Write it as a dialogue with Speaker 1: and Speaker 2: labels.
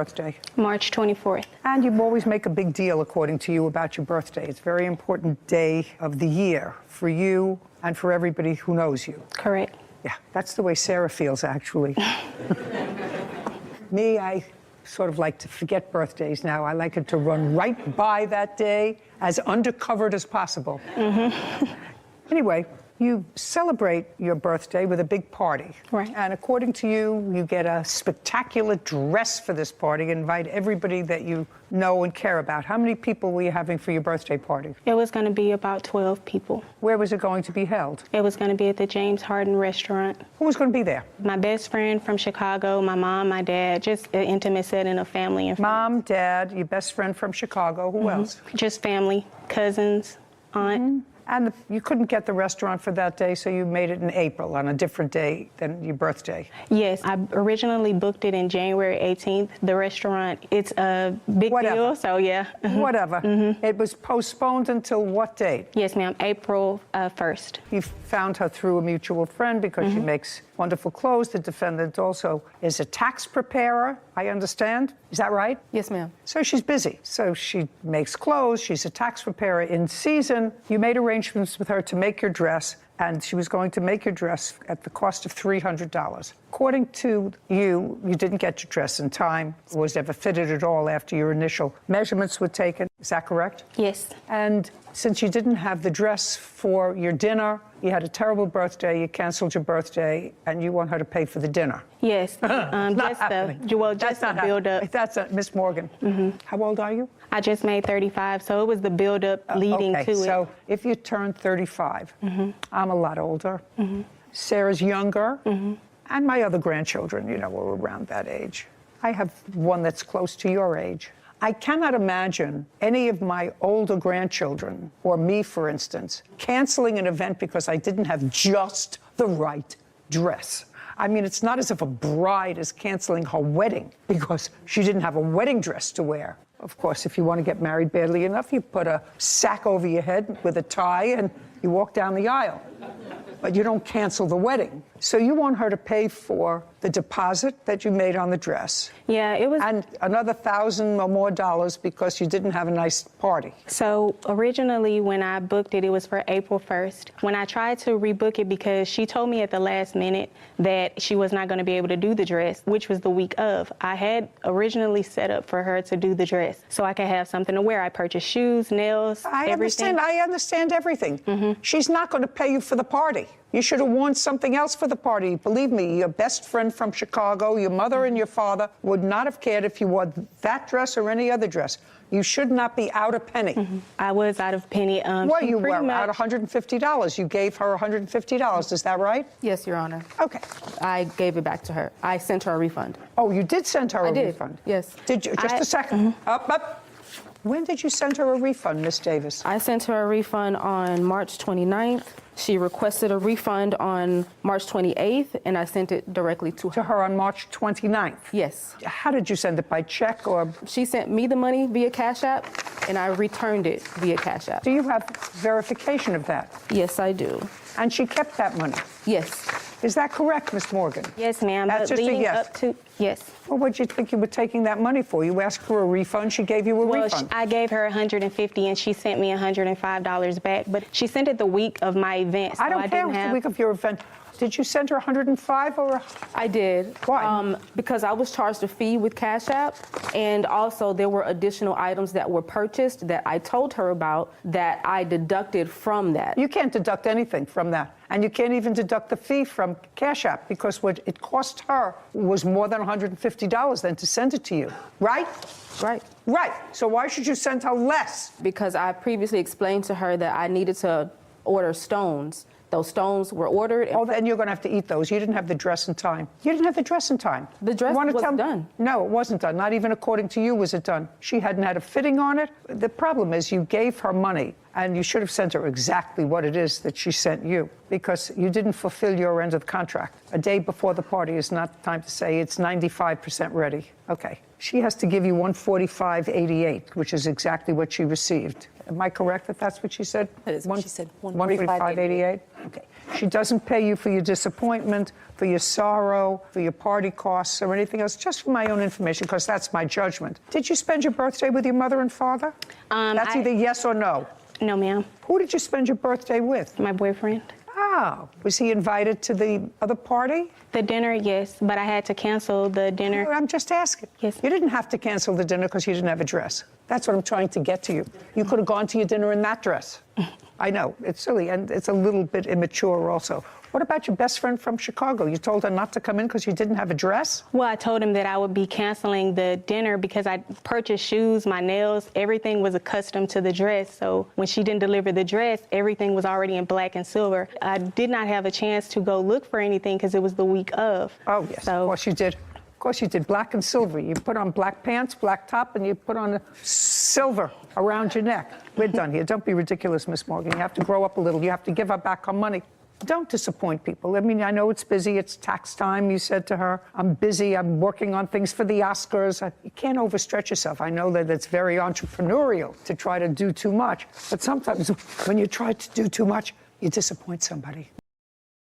Speaker 1: birthday?
Speaker 2: March 24th.
Speaker 1: And you always make a big deal, according to you, about your birthday. It's a very important day of the year for you and for everybody who knows you.
Speaker 2: Correct.
Speaker 1: Yeah, that's the way Sarah feels, actually. Me, I sort of like to forget birthdays now. I like it to run right by that day as undercovered as possible. Anyway, you celebrate your birthday with a big party.
Speaker 2: Right.
Speaker 1: And according to you, you get a spectacular dress for this party, invite everybody that you know and care about. How many people were you having for your birthday party?
Speaker 2: It was going to be about 12 people.
Speaker 1: Where was it going to be held?
Speaker 2: It was going to be at the James Harden restaurant.
Speaker 1: Who was going to be there?
Speaker 2: My best friend from Chicago, my mom, my dad, just an intimate setting of family and friends.
Speaker 1: Mom, dad, your best friend from Chicago. Who else?
Speaker 2: Just family, cousins, aunt.
Speaker 1: And you couldn't get the restaurant for that day, so you made it in April, on a different day than your birthday.
Speaker 2: Yes, I originally booked it in January 18th. The restaurant, it's a big deal, so yeah.
Speaker 1: Whatever. It was postponed until what date?
Speaker 2: Yes, ma'am, April 1st.
Speaker 1: You found her through a mutual friend because she makes wonderful clothes. The defendant also is a tax preparer, I understand. Is that right?
Speaker 3: Yes, ma'am.
Speaker 1: So she's busy. So she makes clothes. She's a tax preparer in season. You made arrangements with her to make your dress, and she was going to make your dress at the cost of $300. According to you, you didn't get your dress in time. It was never fitted at all after your initial measurements were taken. Is that correct?
Speaker 2: Yes.
Speaker 1: And since you didn't have the dress for your dinner, you had a terrible birthday, you canceled your birthday, and you want her to pay for the dinner.
Speaker 2: Yes. Just the build up.
Speaker 1: That's Miss Morgan. How old are you?
Speaker 2: I just made 35, so it was the build up leading to it.
Speaker 1: So if you turned 35, I'm a lot older. Sarah's younger, and my other grandchildren, you know, were around that age. I have one that's close to your age. I cannot imagine any of my older grandchildren, or me, for instance, canceling an event because I didn't have just the right dress. I mean, it's not as if a bride is canceling her wedding because she didn't have a wedding dress to wear. Of course, if you want to get married badly enough, you put a sack over your head with a tie and you walk down the aisle. But you don't cancel the wedding. So you want her to pay for the deposit that you made on the dress.
Speaker 2: Yeah, it was.
Speaker 1: And another $1,000 or more because you didn't have a nice party.
Speaker 2: So originally when I booked it, it was for April 1st. When I tried to rebook it, because she told me at the last minute that she was not going to be able to do the dress, which was the week of. I had originally set up for her to do the dress so I could have something to wear. I purchased shoes, nails, everything.
Speaker 1: I understand everything. She's not going to pay you for the party. You should have worn something else for the party. Believe me, your best friend from Chicago, your mother and your father would not have cared if you wore that dress or any other dress. You should not be out a penny.
Speaker 2: I was out of penny.
Speaker 1: Well, you were out $150. You gave her $150. Is that right?
Speaker 3: Yes, Your Honor.
Speaker 1: Okay.
Speaker 3: I gave it back to her. I sent her a refund.
Speaker 1: Oh, you did send her a refund?
Speaker 3: Yes.
Speaker 1: Did you? Just a second. Up. When did you send her a refund, Miss Davis?
Speaker 3: I sent her a refund on March 29th. She requested a refund on March 28th, and I sent it directly to her.
Speaker 1: To her on March 29th?
Speaker 3: Yes.
Speaker 1: How did you send it, by check or?
Speaker 3: She sent me the money via Cash App, and I returned it via Cash App.
Speaker 1: Do you have verification of that?
Speaker 3: Yes, I do.
Speaker 1: And she kept that money?
Speaker 3: Yes.
Speaker 1: Is that correct, Miss Morgan?
Speaker 2: Yes, ma'am.
Speaker 1: That's just a yes.
Speaker 2: Yes.
Speaker 1: Well, what did you think you were taking that money for? You asked for a refund, she gave you a refund.
Speaker 2: I gave her $150 and she sent me $105 back, but she sent it the week of my event. So
Speaker 1: I don't care the week of your event. Did you send her $105 or?
Speaker 3: I did.
Speaker 1: Why?
Speaker 3: Because I was charged a fee with Cash App, and also there were additional items that were purchased that I told her about that I deducted from that.
Speaker 1: You can't deduct anything from that. And you can't even deduct the fee from Cash App because what it cost her was more than $150 then to send it to you, right?
Speaker 3: Right.
Speaker 1: Right. So why should you send her less?
Speaker 3: Because I previously explained to her that I needed to order stones. Those stones were ordered.
Speaker 1: Oh, then you're going to have to eat those. You didn't have the dress in time. You didn't have the dress in time.
Speaker 3: The dress was done.
Speaker 1: No, it wasn't done. Not even according to you was it done. She hadn't had a fitting on it. The problem is you gave her money, and you should have sent her exactly what it is that she sent you, because you didn't fulfill your end of the contract. A day before the party is not time to say it's 95% ready. Okay. she has to give you 145.88, which is exactly what she received. Am I correct that that's what she said?
Speaker 4: That is what she said,
Speaker 1: 145.88. Okay. She doesn't pay you for your disappointment, for your sorrow, for your party costs, or anything else. Just for my own information, because that's my judgment. Did you spend your birthday with your mother and father? That's either yes or no.
Speaker 2: No, ma'am.
Speaker 1: Who did you spend your birthday with?
Speaker 2: My boyfriend.
Speaker 1: Oh, was he invited to the other party?
Speaker 2: The dinner, yes, but I had to cancel the dinner.
Speaker 1: I'm just asking.
Speaker 2: Yes.
Speaker 1: You didn't have to cancel the dinner because you didn't have a dress. That's what I'm trying to get to you. You could have gone to your dinner in that dress. I know, it's silly, and it's a little bit immature also. What about your best friend from Chicago? You told her not to come in because you didn't have a dress?
Speaker 2: Well, I told him that I would be canceling the dinner because I purchased shoes, my nails, everything was accustomed to the dress. So when she didn't deliver the dress, everything was already in black and silver. I did not have a chance to go look for anything because it was the week of.
Speaker 1: Oh, yes, of course you did. Of course you did, black and silver. You put on black pants, black top, and you put on silver around your neck. We're done here. Don't be ridiculous, Miss Morgan. You have to grow up a little. You have to give her back her money. Don't disappoint people. I mean, I know it's busy. It's tax time, you said to her. I'm busy. I'm working on things for the Oscars. You can't overstretch yourself. I know that it's very entrepreneurial to try to do too much. But sometimes when you try to do too much, you disappoint somebody.